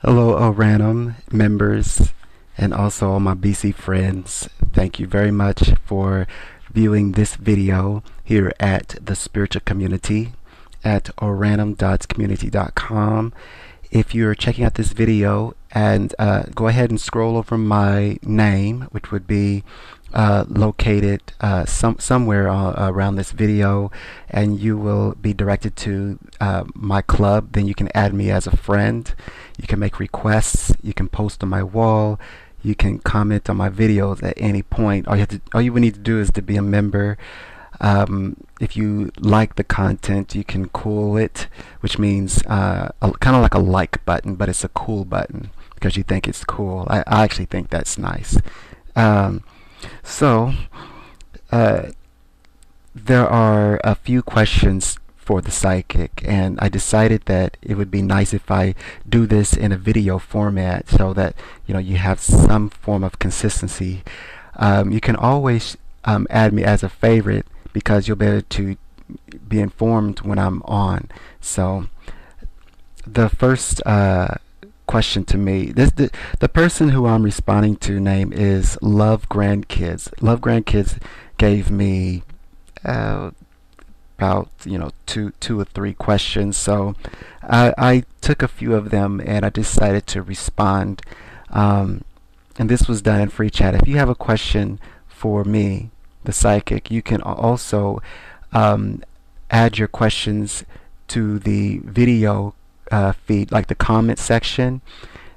Hello, ORANUM members and also all my BC friends. Thank you very much for viewing this video here at the spiritual community at oranum.community.com. If you're checking out this video, and go ahead and scroll over my name, which would be located somewhere around this video, and you will be directed to my club. Then you can add me as a friend. You can make requests. You can post on my wall. You can comment on my videos at any point. All you would need to do is to be a member. If you like the content, you can cool it, which means kind of like a like button, but it's a cool button because you think it's cool. I actually think that's nice. Um, so, there are a few questions for the psychic, and I decided that it would be nice if I do this in a video format so that you have some form of consistency. You can always add me as a favorite because you'll be able to be informed when I'm on. So the first question to me, the person who I'm responding to name is Love Grandkids. Love Grandkids gave me about two or three questions, so I took a few of them and I decided to respond. And this was done in free chat. If you have a question for me, the psychic, you can also add your questions to the video feed, like the comment section,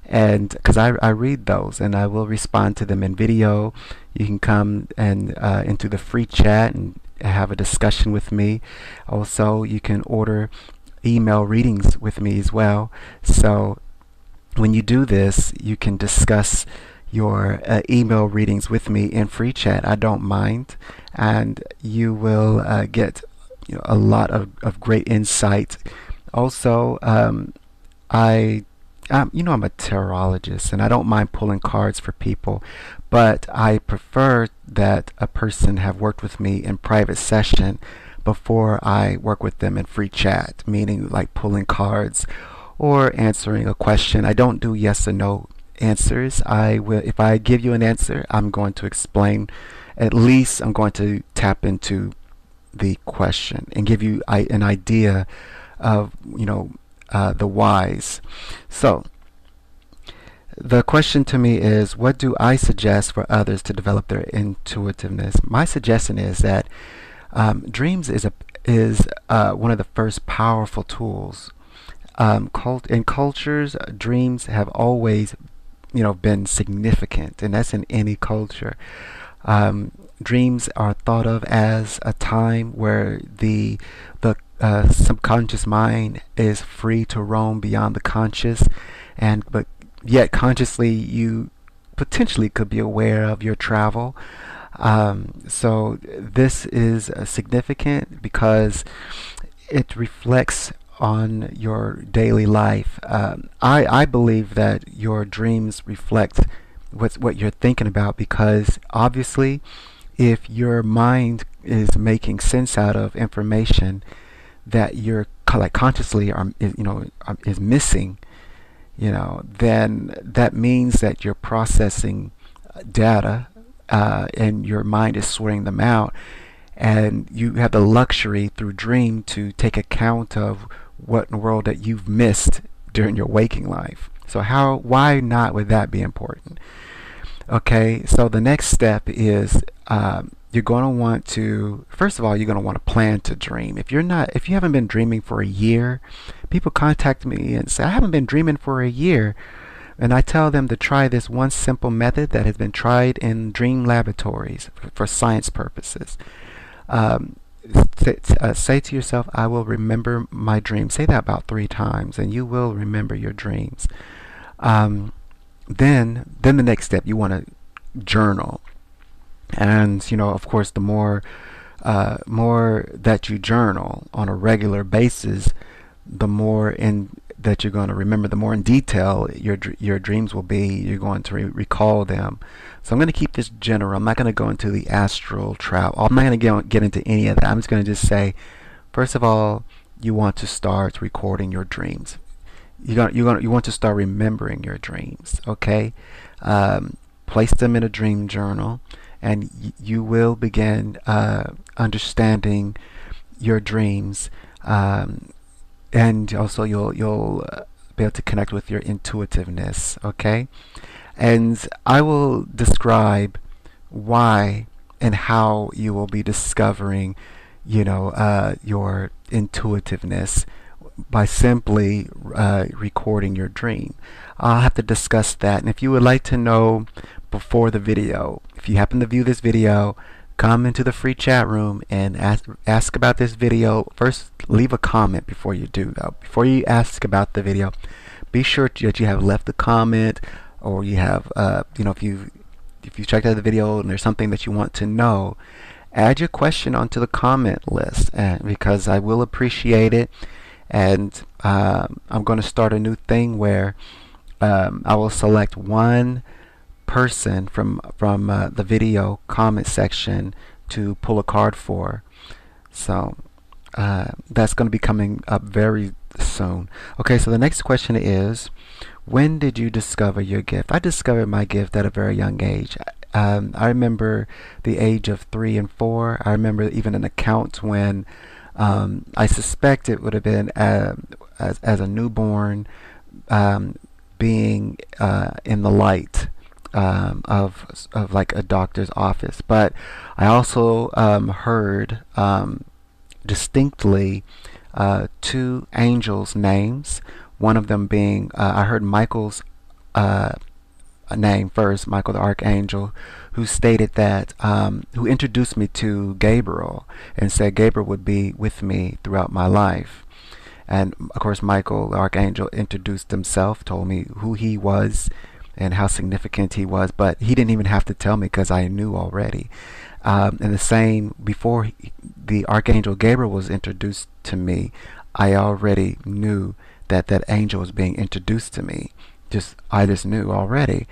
and because I read those and I will respond to them in video. You can come and into the free chat and have a discussion with me. Also, you can order email readings with me as well. So when you do this, you can discuss your email readings with me in free chat. I don't mind, and you will get a lot of great insight. Also, I'm a tarologist, and I don't mind pulling cards for people, but I prefer that a person have worked with me in private session before I work with them in free chat, meaning like pulling cards or answering a question. I don't do yes or no answers. If I give you an answer, I'm going to explain. At least I'm going to tap into the question and give you an idea of the whys. So the question to me is, what do I suggest for others to develop their intuitiveness? My suggestion is that dreams is one of the first powerful tools. In cultures, dreams have always been significant, and that's in any culture. Dreams are thought of as a time where the subconscious mind is free to roam beyond the conscious, but yet consciously you potentially could be aware of your travel. So this is significant because it reflects on your daily life. I believe that your dreams reflect what you're thinking about, because obviously if your mind is making sense out of information that you're consciously is missing, then that means that you're processing data, and your mind is sorting them out, and you have the luxury through dream to take account of what in the world that you've missed during your waking life. So why not would that be important? Okay, so the next step is you're going to want to, first of all, you're going to want to plan to dream. If you haven't been dreaming for a year, people contact me and say, I haven't been dreaming for a year. And I tell them to try this one simple method that has been tried in dream laboratories for science purposes. Say to yourself, I will remember my dreams. Say that about 3 times, and you will remember your dreams. Then the next step, you want to journal. And of course, the more that you journal on a regular basis, the more that you're going to remember, the more in detail your dreams will be. You're going to recall them. So I'm going to keep this general. I'm not going to go into the astral travel. I'm not going to get into any of that. I'm just going to just say, first of all, you want to start recording your dreams. you want to start remembering your dreams. Okay, place them in a dream journal, and you will begin understanding your dreams, and also you'll be able to connect with your intuitiveness. Okay, and I will describe why and how you will be discovering, your intuitiveness by simply recording your dream. I'll have to discuss that. And if you would like to know before the video, if you happen to view this video, come into the free chat room and ask about this video. First, leave a comment before you do, though. Before you ask about the video, be sure that you have left a comment, or you have, if you checked out the video and there's something that you want to know, add your question onto the comment list, because I will appreciate it. And I'm going to start a new thing where I will select one person from the video comment section to pull a card for. So that's going to be coming up very soon. Okay, so the next question is, when did you discover your gift? I discovered my gift at a very young age. I remember the age of 3 and 4. I remember even an account when I suspect it would have been as a newborn, being in the light of like a doctor's office. But I also heard distinctly two angels' names. One of them being, I heard Michael's name first, Michael the Archangel, who stated that, who introduced me to Gabriel and said Gabriel would be with me throughout my life. And of course, Michael the Archangel introduced himself, told me who he was and how significant he was, but he didn't even have to tell me because I knew already. And the same, before the Archangel Gabriel was introduced to me, I already knew that that angel was being introduced to me. I just knew already.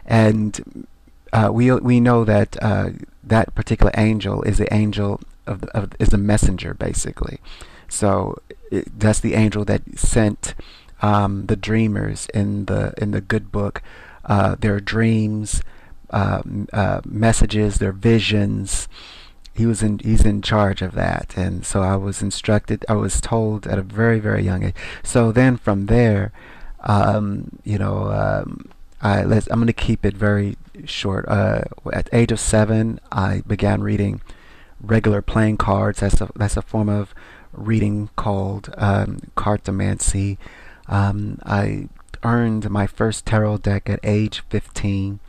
And we know that that particular angel is the angel is the messenger, basically. So that's the angel that sent the dreamers in the good book their dreams, messages, their visions. He's in charge of that. And so I was told at a very, very young age. So then from there, I'm going to keep it very short. At the age of 7, I began reading regular playing cards. That's a form of reading called cartomancy. I earned my first tarot deck at age 15.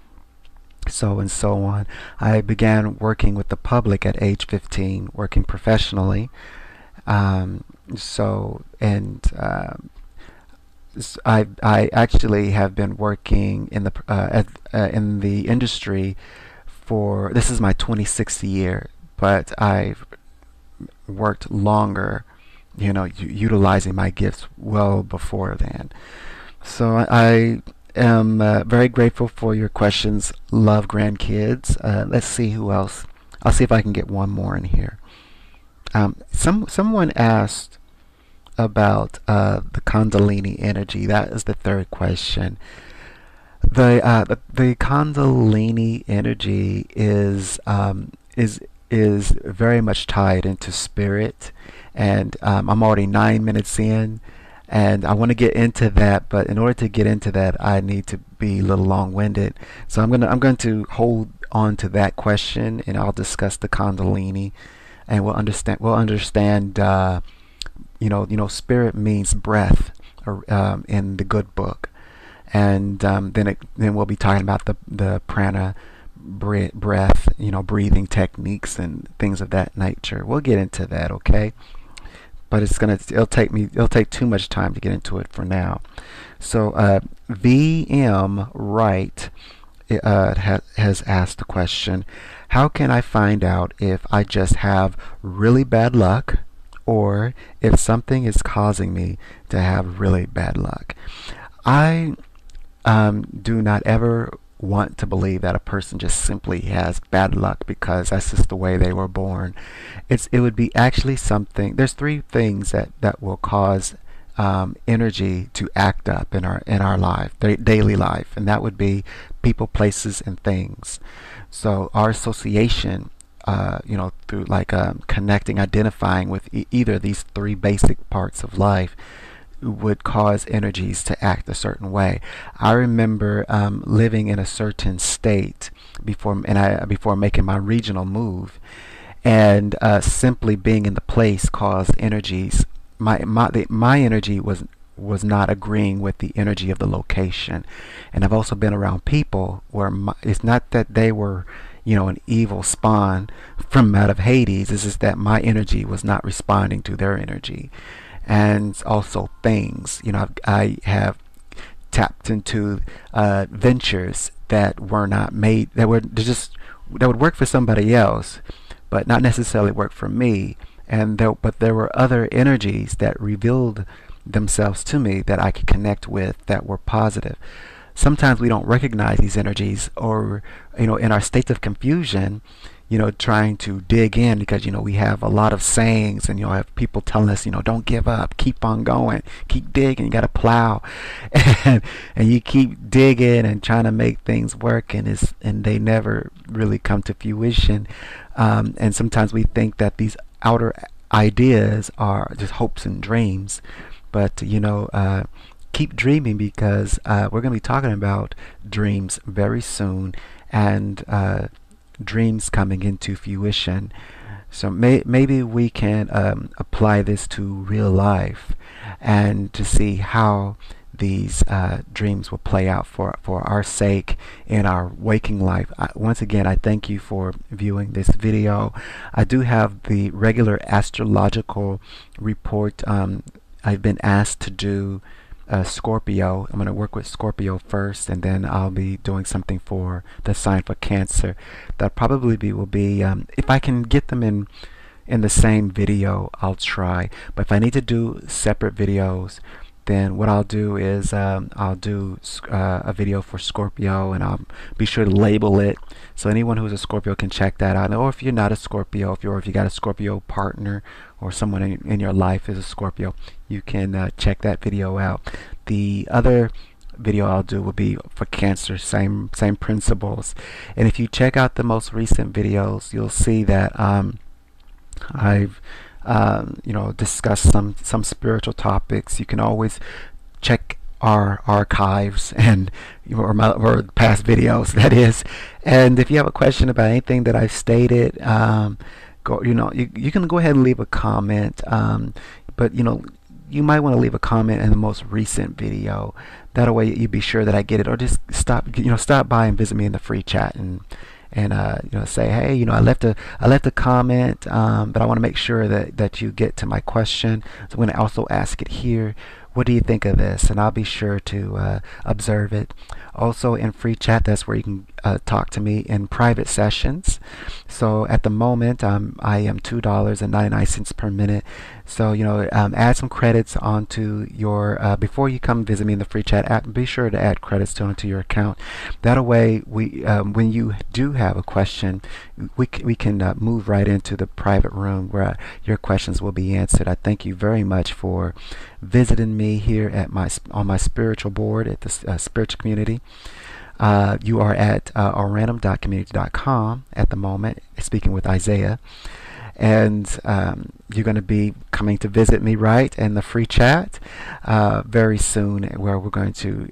And so on. I began working with the public at age 15, working professionally. I actually have been working in the industry for, this is my 26th year, but I've worked longer, utilizing my gifts well before then. So I am very grateful for your questions. Love grandkids. Let's see who else. I'll see if I can get one more in here. Someone asked about the Kundalini energy. That is the third question. The Kundalini energy is very much tied into spirit, and I'm already 9 minutes in, and I want to get into that. But in order to get into that, I need to be a little long-winded. So I'm going to hold on to that question, and I'll discuss the Kundalini, and we'll understand. Spirit means breath, in the good book, and then we'll be talking about the prana, breath, breathing techniques and things of that nature. We'll get into that, okay? But it'll take too much time to get into it for now. So VM Wright has asked the question: how can I find out if I just have really bad luck, or if something is causing me to have really bad luck? I do not ever want to believe that a person just simply has bad luck because that's just the way they were born. It would be actually something. There's three things that will cause energy to act up in our life, daily life, and that would be people, places, and things. So our association, through like connecting, identifying with either of these three basic parts of life, would cause energies to act a certain way. I remember living in a certain state before making my regional move, and simply being in the place caused energies. My energy was not agreeing with the energy of the location, and I've also been around people where it's not that they were, an evil spawn from out of Hades. It's just that my energy was not responding to their energy. And also things, I have tapped into ventures that were not made, that would work for somebody else, but not necessarily work for me. But there were other energies that revealed themselves to me that I could connect with that were positive. Sometimes we don't recognize these energies, or in our states of confusion, trying to dig in, because we have a lot of sayings, and have people telling us, don't give up, keep on going, keep digging, you got to plow, and you keep digging and trying to make things work, and they never really come to fruition. And sometimes we think that these outer ideas are just hopes and dreams, but keep dreaming, because we're going to be talking about dreams very soon, and dreams coming into fruition. So maybe we can apply this to real life, and to see how these dreams will play out for our sake in our waking life. Once again, I thank you for viewing this video. I do have the regular astrological report. I've been asked to do Scorpio. I'm going to work with Scorpio first, and then I'll be doing something for the sign for Cancer. That probably will be, if I can get them in the same video, I'll try. But if I need to do separate videos, then what I'll do is I'll do a video for Scorpio, and I'll be sure to label it so anyone who's a Scorpio can check that out. Or if you're not a Scorpio, if you got a Scorpio partner, or someone in your life is a Scorpio, you can check that video out. The other video I'll do will be for Cancer, same principles. And if you check out the most recent videos, you'll see that I've discussed some spiritual topics. You can always check our archives and or past videos, that is. And if you have a question about anything that I've stated, you can go ahead and leave a comment. But you might want to leave a comment in the most recent video. That way you be sure that I get it, or just stop by and visit me in the free chat, and say, hey, I left a comment, but I want to make sure that you get to my question. So I'm going to also ask it here. What do you think of this? And I'll be sure to observe it. Also in free chat, that's where you can talk to me in private sessions. So at the moment, I am $2.99 per minute. So add some credits onto your before you come visit me in the free chat. Be sure to add credits onto your account. That way, when you do have a question, we can move right into the private room where your questions will be answered. I thank you very much for visiting me here on my spiritual board at the spiritual community. You are at oranum.community.com at the moment, speaking with Isaiah. And you're going to be coming to visit me right in the free chat very soon, where we're going to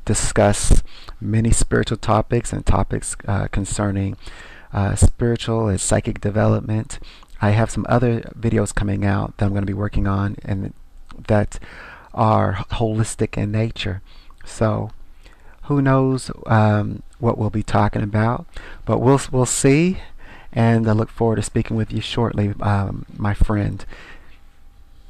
discuss many spiritual topics and topics concerning spiritual and psychic development. I have some other videos coming out that I'm going to be working on, and that are holistic in nature. So who knows what we'll be talking about, but we'll see. And I look forward to speaking with you shortly, my friend.